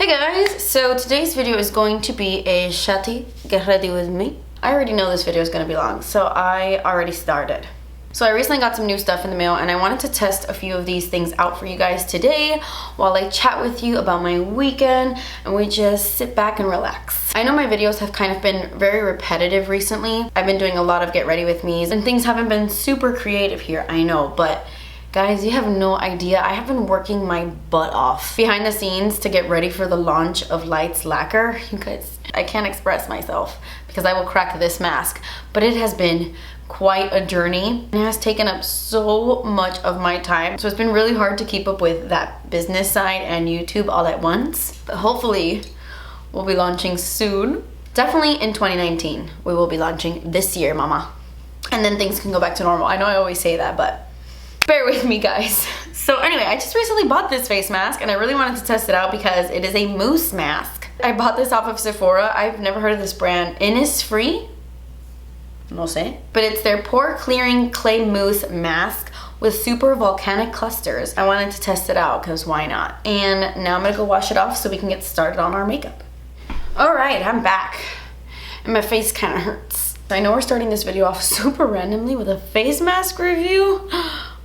Hey guys, so today's video is going to be a Shati Get Ready With Me. I already know this video is going to be long, so I already started. So I recently got some new stuff in the mail and I wanted to test a few of these things out for you guys today while I chat with you about my weekend and we just sit back and relax. I know my videos have kind of been very repetitive recently. I've been doing a lot of Get Ready With Me's and things haven't been super creative here, I know, but guys, you have no idea. I have been working my butt off behind the scenes to get ready for the launch of Lights Lacquer. You guys, I can't express myself because I will crack this mask, but it has been quite a journey. It has taken up so much of my time. So it's been really hard to keep up with that business side and YouTube all at once. But hopefully we'll be launching soon. Definitely in 2019, we will be launching this year, mama. And then things can go back to normal. I know I always say that, but bear with me, guys. So anyway, I just recently bought this face mask and I really wanted to test it out because it is a mousse mask. I bought this off of Sephora. I've never heard of this brand. Innisfree? No sé. But it's their pore clearing clay mousse mask with super volcanic clusters. I wanted to test it out because why not? And now I'm gonna go wash it off so we can get started on our makeup. All right, I'm back. And my face kind of hurts. I know we're starting this video off super randomly with a face mask review.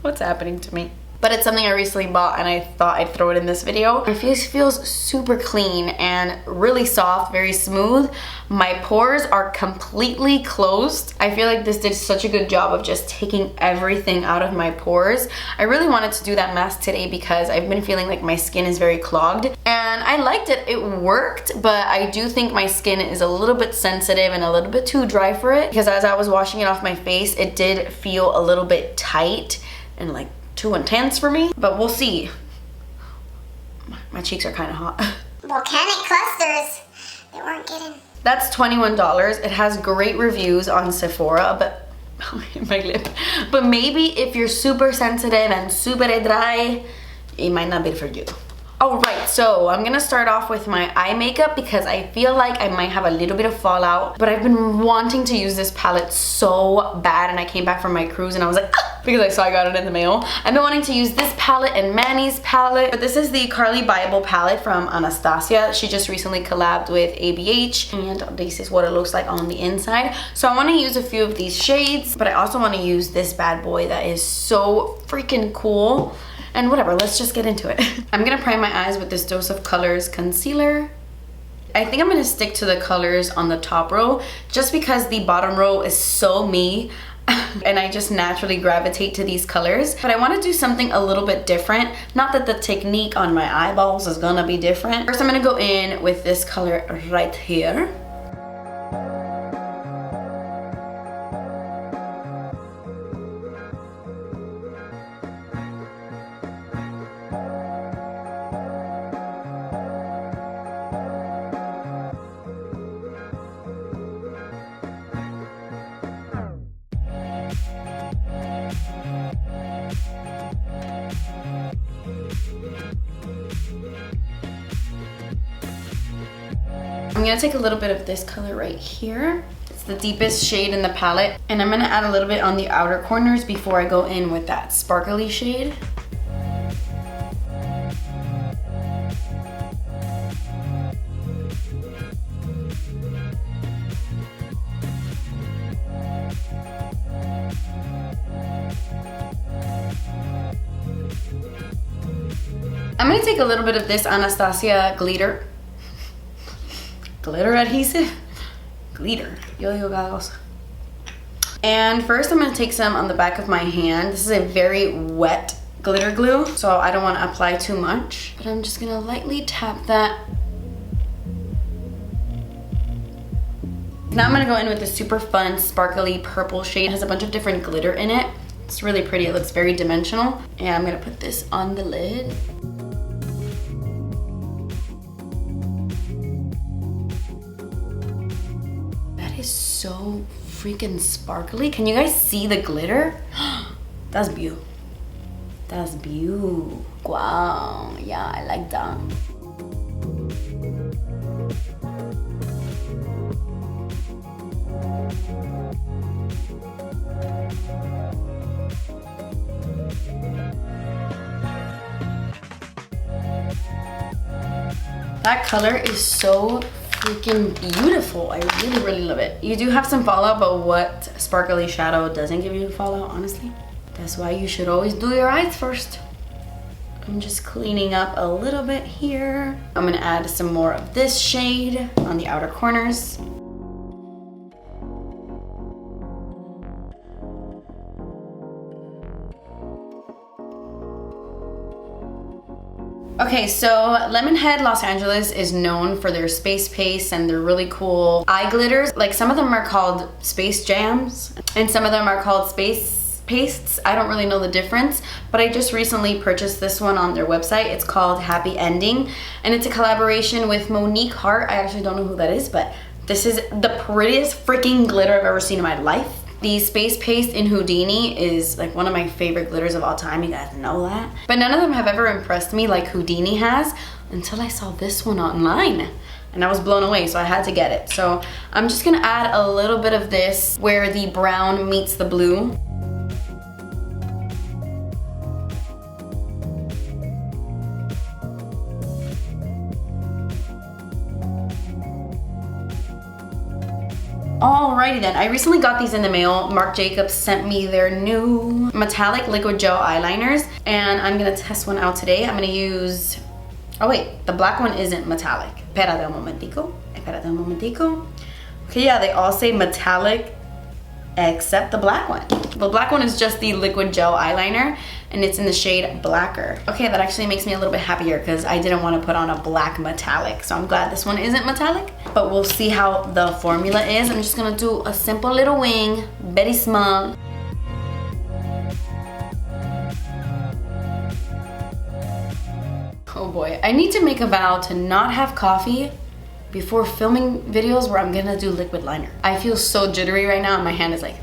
What's happening to me? But it's something I recently bought and I thought I'd throw it in this video. My face feels super clean and really soft, very smooth. My pores are completely closed. I feel like this did such a good job of just taking everything out of my pores. I really wanted to do that mask today because I've been feeling like my skin is very clogged. And I liked it, it worked, but I do think my skin is a little bit sensitive and a little bit too dry for it. Because as I was washing it off my face, it did feel a little bit tight and like too intense for me, but we'll see. My cheeks are kind of hot. Volcanic clusters. They weren't getting. That's $21. It has great reviews on Sephora, but my lip. But maybe if you're super sensitive and super dry, it might not be for you. Alright, so I'm gonna start off with my eye makeup because I feel like I might have a little bit of fallout, but I've been wanting to use this palette so bad and I came back from my cruise and I was like, ah, because I saw I got it in the mail. I've been wanting to use this palette and Manny's palette, but this is the Carli Bybel palette from Anastasia. She just recently collabed with ABH and this is what it looks like on the inside. So I wanna use a few of these shades, but I also wanna use this bad boy that is so freaking cool. And whatever, let's just get into it. I'm gonna prime my eyes with this Dose of Colors concealer. I think I'm gonna stick to the colors on the top row just because the bottom row is so me and I just naturally gravitate to these colors. But I wanna do something a little bit different. Not that the technique on my eyeballs is gonna be different. First I'm gonna go in with this color right here. I'm gonna take a little bit of this color right here. It's the deepest shade in the palette. And I'm gonna add a little bit on the outer corners before I go in with that sparkly shade. I'm gonna take a little bit of this Anastasia glitter adhesive? Glitter. Yo cada cosa. And first I'm gonna take some on the back of my hand. This is a very wet glitter glue, so I don't wanna apply too much. But I'm just gonna lightly tap that. Now I'm gonna go in with this super fun, sparkly purple shade. It has a bunch of different glitter in it. It's really pretty, it looks very dimensional. And I'm gonna put this on the lid. So freaking sparkly. Can you guys see the glitter? That's beautiful. That's beautiful. Wow, yeah, I like that. That color is so freaking beautiful. I really, really love it. You do have some fallout, but what sparkly shadow doesn't give you fallout, honestly? That's why you should always do your eyes first. I'm just cleaning up a little bit here. I'm gonna add some more of this shade on the outer corners. Okay, so Lemonhead Los Angeles is known for their space paste and their really cool eye glitters. Like, some of them are called space jams and some of them are called space pastes. I don't really know the difference, but I just recently purchased this one on their website. It's called Happy Ending, and it's a collaboration with Monique Hart. I actually don't know who that is, but this is the prettiest freaking glitter I've ever seen in my life. The space paste in Houdini is like one of my favorite glitters of all time. You guys know that. But none of them have ever impressed me like Houdini has until I saw this one online. And I was blown away, so I had to get it. So I'm just gonna add a little bit of this where the brown meets the blue. Alrighty then, I recently got these in the mail. Marc Jacobs sent me their new metallic liquid gel eyeliners, and I'm gonna test one out today. I'm gonna use, oh wait, the black one isn't metallic. Espérate un momentico, espérate un momentico. Okay, yeah, they all say metallic except the black one. The black one is just the liquid gel eyeliner, and it's in the shade Blacquer. Okay, that actually makes me a little bit happier because I didn't want to put on a black metallic, so I'm glad this one isn't metallic. But we'll see how the formula is. I'm just gonna do a simple little wing, very small. Oh boy, I need to make a vow to not have coffee before filming videos where I'm gonna do liquid liner. I feel so jittery right now and my hand is like.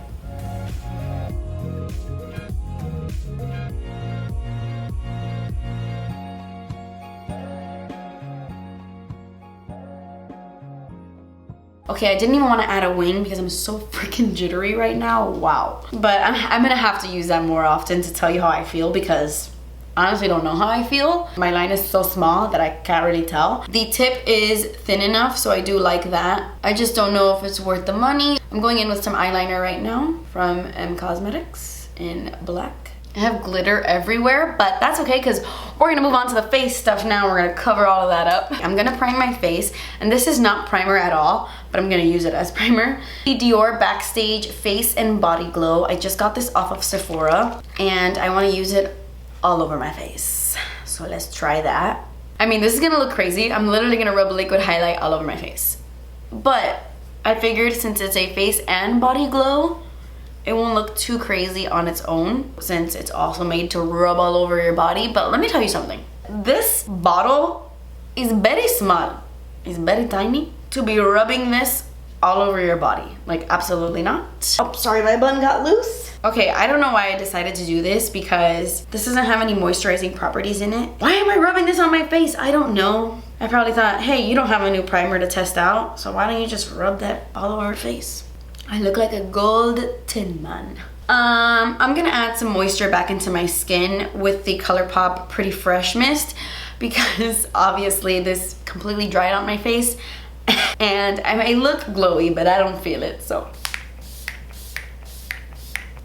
Okay, I didn't even want to add a wing because I'm so freaking jittery right now. Wow. But I'm gonna have to use that more often to tell you how I feel because I honestly don't know how I feel. My line is so small that I can't really tell. The tip is thin enough, so I do like that. I just don't know if it's worth the money. I'm going in with some eyeliner right now from M Cosmetics in black. I have glitter everywhere, but that's okay because we're gonna move on to the face stuff now. We're gonna cover all of that up. I'm gonna prime my face, and this is not primer at all, but I'm gonna use it as primer. The Dior Backstage Face and Body Glow. I just got this off of Sephora, and I wanna use it all over my face. So let's try that. I mean, this is gonna look crazy. I'm literally gonna rub liquid highlight all over my face. But I figured since it's a face and body glow, it won't look too crazy on its own since it's also made to rub all over your body. But let me tell you something. This bottle is very small. It's very tiny to be rubbing this all over your body. Like, absolutely not. Oh, sorry, my bun got loose. Okay, I don't know why I decided to do this because this doesn't have any moisturizing properties in it. Why am I rubbing this on my face? I don't know. I probably thought, hey, you don't have a new primer to test out, so why don't you just rub that all over your face? I look like a gold tin man. I'm gonna add some moisture back into my skin with the Colourpop Pretty Fresh Mist because obviously this completely dried out my face and I may look glowy, but I don't feel it, so.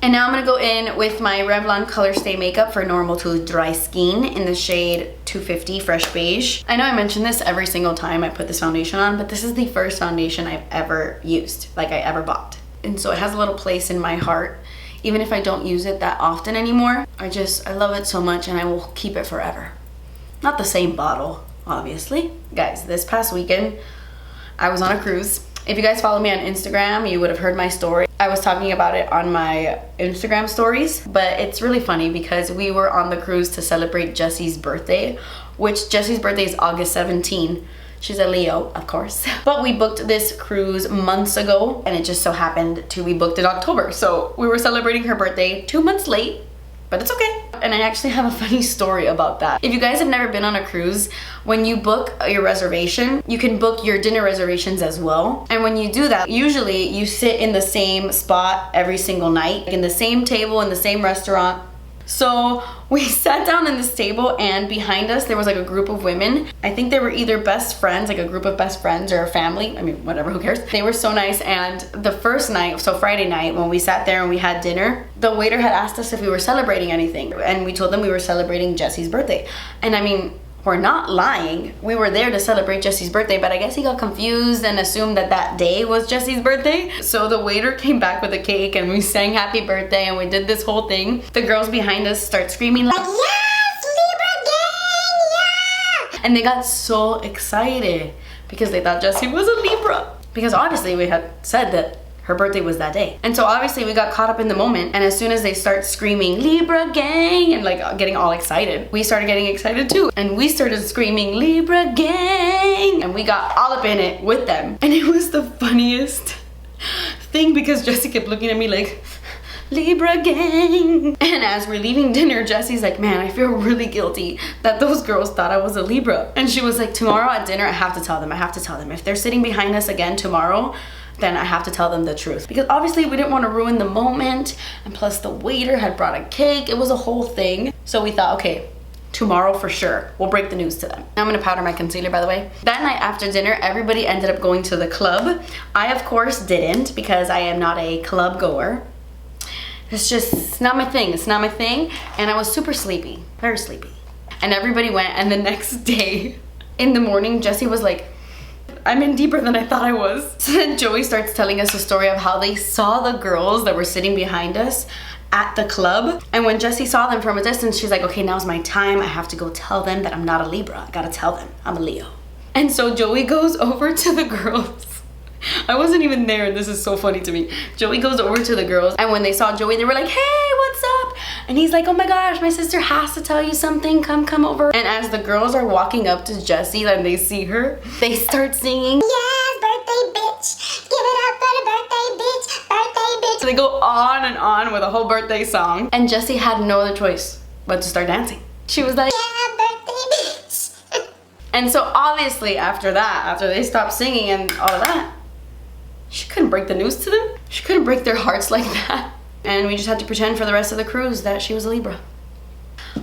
And now I'm gonna go in with my Revlon Colorstay makeup for normal to dry skin in the shade 250 Fresh Beige. I know I mention this every single time I put this foundation on, but this is the first foundation I've ever used, like I ever bought. And so it has a little place in my heart, even if I don't use it that often anymore. I love it so much and I will keep it forever. Not the same bottle, obviously. Guys, this past weekend, I was on a cruise. If you guys follow me on Instagram, you would have heard my story. I was talking about it on my Instagram stories, but it's really funny because we were on the cruise to celebrate Jessie's birthday, which Jessie's birthday is August 17. She's a Leo, of course. But we booked this cruise months ago, and it just so happened to be booked in October. So we were celebrating her birthday 2 months late, but it's okay. And I actually have a funny story about that. If you guys have never been on a cruise, when you book your reservation, you can book your dinner reservations as well. And when you do that, usually you sit in the same spot every single night, in the same table, in the same restaurant. So we sat down in this table, and behind us there was like a group of women. I think they were either best friends, like a group of best friends, or a family. I mean, whatever, who cares? They were so nice. And the first night, so Friday night, when we sat there and we had dinner, the waiter had asked us if we were celebrating anything, and we told them we were celebrating Jesse's birthday. And I mean, we're not lying. We were there to celebrate Jesse's birthday, but I guess he got confused and assumed that that day was Jesse's birthday. So the waiter came back with a cake, and we sang happy birthday, and we did this whole thing. The girls behind us start screaming like, yes, Libra gang, yeah! And they got so excited because they thought Jessie was a Libra. Because obviously we had said that her birthday was that day. And so obviously we got caught up in the moment, and as soon as they start screaming Libra gang and like getting all excited, we started getting excited too. And we started screaming Libra gang, and we got all up in it with them. And it was the funniest thing because Jessie kept looking at me like, Libra gang. And as we're leaving dinner, Jessie's like, man, I feel really guilty that those girls thought I was a Libra. And she was like, tomorrow at dinner, I have to tell them. If they're sitting behind us again tomorrow, then I have to tell them the truth. Because obviously we didn't want to ruin the moment, and plus the waiter had brought a cake. It was a whole thing. So we thought, okay, tomorrow for sure, we'll break the news to them. Now I'm gonna powder my concealer, by the way. That night after dinner, everybody ended up going to the club. I, of course, didn't, because I am not a club goer. It's not my thing. It's not my thing. And I was super sleepy, very sleepy. And everybody went, and the next day in the morning, Jessie was like, I'm in deeper than I thought I was. So then Joey starts telling us a story of how they saw the girls that were sitting behind us at the club. And when Jessie saw them from a distance, she's like, okay, now's my time. I have to go tell them that I'm not a Libra. I gotta tell them I'm a Leo. And so Joey goes over to the girls. I wasn't even there, and this is so funny to me. Joey goes over to the girls, and when they saw Joey, they were like, hey, what's up? And he's like, oh my gosh, my sister has to tell you something. Come over. And as the girls are walking up to Jessie and they see her, they start singing, yes, birthday bitch. Give it up for the birthday bitch. Birthday bitch. So they go on and on with a whole birthday song. And Jessie had no other choice but to start dancing. She was like, yeah, birthday bitch. And so obviously after that, after they stopped singing and all of that, she couldn't break the news to them. She couldn't break their hearts like that. And we just had to pretend for the rest of the cruise that she was a Libra.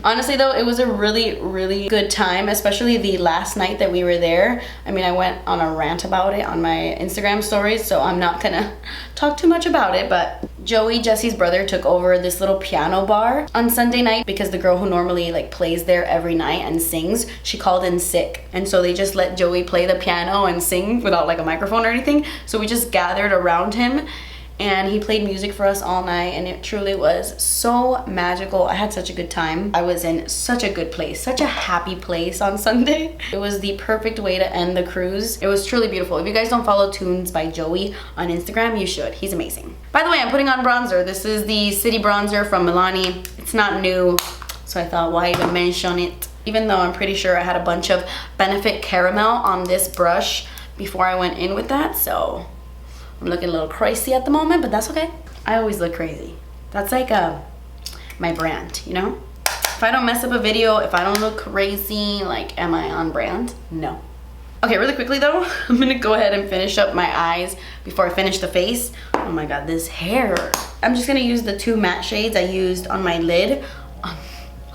Honestly though, it was a really, really good time, especially the last night that we were there. I mean, I went on a rant about it on my Instagram stories, so I'm not gonna talk too much about it, but Joey, Jessie's brother, took over this little piano bar on Sunday night because the girl who normally like plays there every night and sings, she called in sick. And so they just let Joey play the piano and sing without like a microphone or anything. So we just gathered around him, and he played music for us all night, and it truly was so magical. I had such a good time. I was in such a good place, such a happy place on Sunday. It was the perfect way to end the cruise. It was truly beautiful. If you guys don't follow Tunes by Joey on Instagram, you should. He's amazing. By the way, I'm putting on bronzer. This is the City Bronzer from Milani. It's not new, so I thought, why even mention it? Even though I'm pretty sure I had a bunch of Benefit Caramel on this brush before I went in with that, so I'm looking a little crazy at the moment, but that's okay. I always look crazy. That's like my brand, you know? If I don't mess up a video, if I don't look crazy, like, am I on brand? No. Okay, really quickly though, I'm gonna go ahead and finish up my eyes before I finish the face. Oh my God, this hair. I'm just gonna use the two matte shades I used on my lid,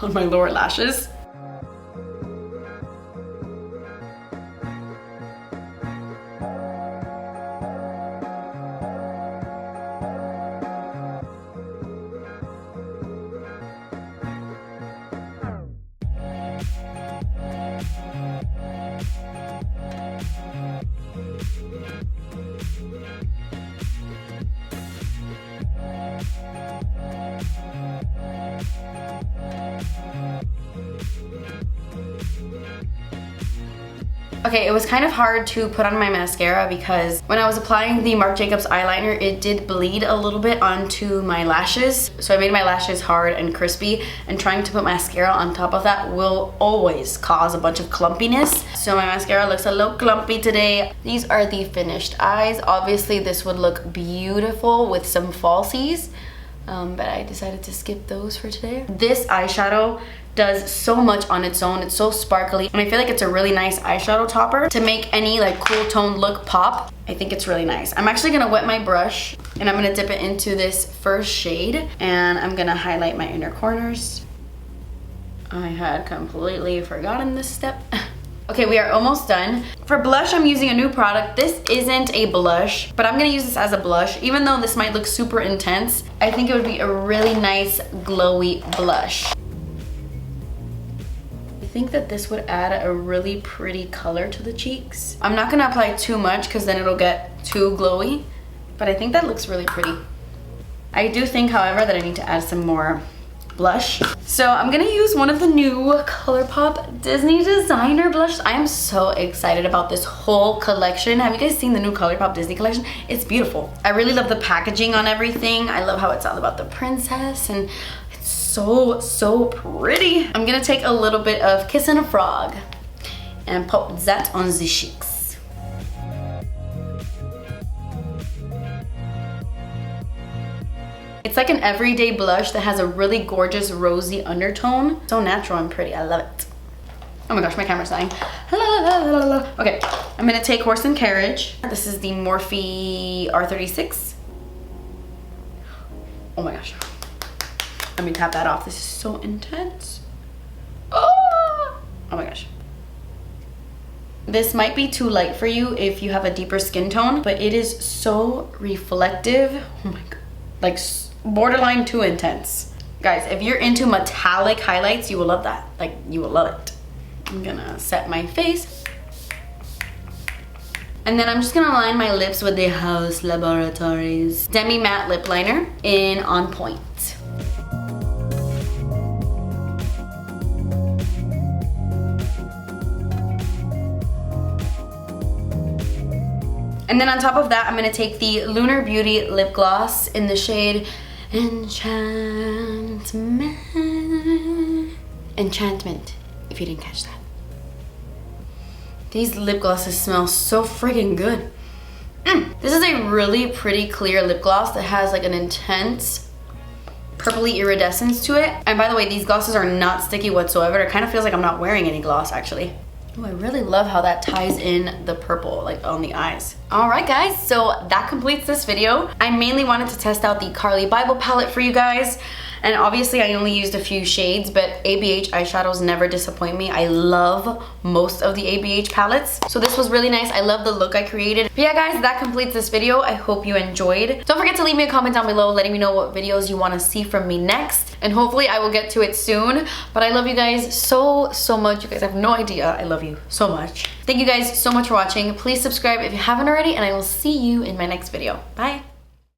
on my lower lashes. Okay, it was kind of hard to put on my mascara because when I was applying the Marc Jacobs eyeliner, it did bleed a little bit onto my lashes. So I made my lashes hard and crispy, and trying to put mascara on top of that will always cause a bunch of clumpiness. So my mascara looks a little clumpy today. These are the finished eyes. Obviously this would look beautiful with some falsies, but I decided to skip those for today. This eyeshadow does so much on its own. It's so sparkly, and I feel like it's a really nice eyeshadow topper to make any like cool tone look pop. I think it's really nice. I'm actually gonna wet my brush and I'm gonna dip it into this first shade, and I'm gonna highlight my inner corners. I had completely forgotten this step. Okay, we are almost done. For blush, I'm using a new product. This isn't a blush, but I'm gonna use this as a blush. Even though this might look super intense, I think it would be a really nice glowy blush. I think that this would add a really pretty color to the cheeks. I'm not gonna apply too much because then it'll get too glowy, but I think that looks really pretty. I do think, however, that I need to add some more blush. So I'm gonna use one of the new Colourpop Disney designer blushes. I am so excited about this whole collection. Have you guys seen the new Colourpop Disney collection? It's beautiful. I really love the packaging on everything. I love how it's all about the princess, and it's so pretty. I'm gonna take a little bit of Kissin' a Frog and pop that on the cheeks. It's like an everyday blush that has a really gorgeous rosy undertone. So natural and pretty, I love it. Oh my gosh, my camera's dying. Okay, I'm gonna take Horse and Carriage. This is the Morphe R36. Oh my gosh. Let me tap that off. This is so intense. Oh my gosh. This might be too light for you if you have a deeper skin tone, but it is so reflective. Oh my god. Like borderline too intense. Guys, if you're into metallic highlights, you will love that. Like, you will love it. I'm gonna set my face. And then I'm just gonna line my lips with the Haus Laboratories Demi Matte Lip Liner in On Point. And then on top of that, I'm gonna take the Lunar Beauty Lip Gloss in the shade Enchantment, if you didn't catch that. These lip glosses smell so freaking good. This is a really pretty clear lip gloss that has like an intense purpley iridescence to it. And by the way, these glosses are not sticky whatsoever. It kind of feels like I'm not wearing any gloss actually. Oh, I really love how that ties in the purple, like on the eyes. All right, guys, so that completes this video. I mainly wanted to test out the Carli Bybel palette for you guys. And obviously I only used a few shades, but ABH eyeshadows never disappoint me. I love most of the ABH palettes. So this was really nice. I love the look I created. But yeah, guys, that completes this video. I hope you enjoyed. Don't forget to leave me a comment down below letting me know what videos you want to see from me next. And hopefully I will get to it soon. But I love you guys so much. You guys have no idea. I love you so much. Thank you guys so much for watching. Please subscribe if you haven't already, and I will see you in my next video. Bye.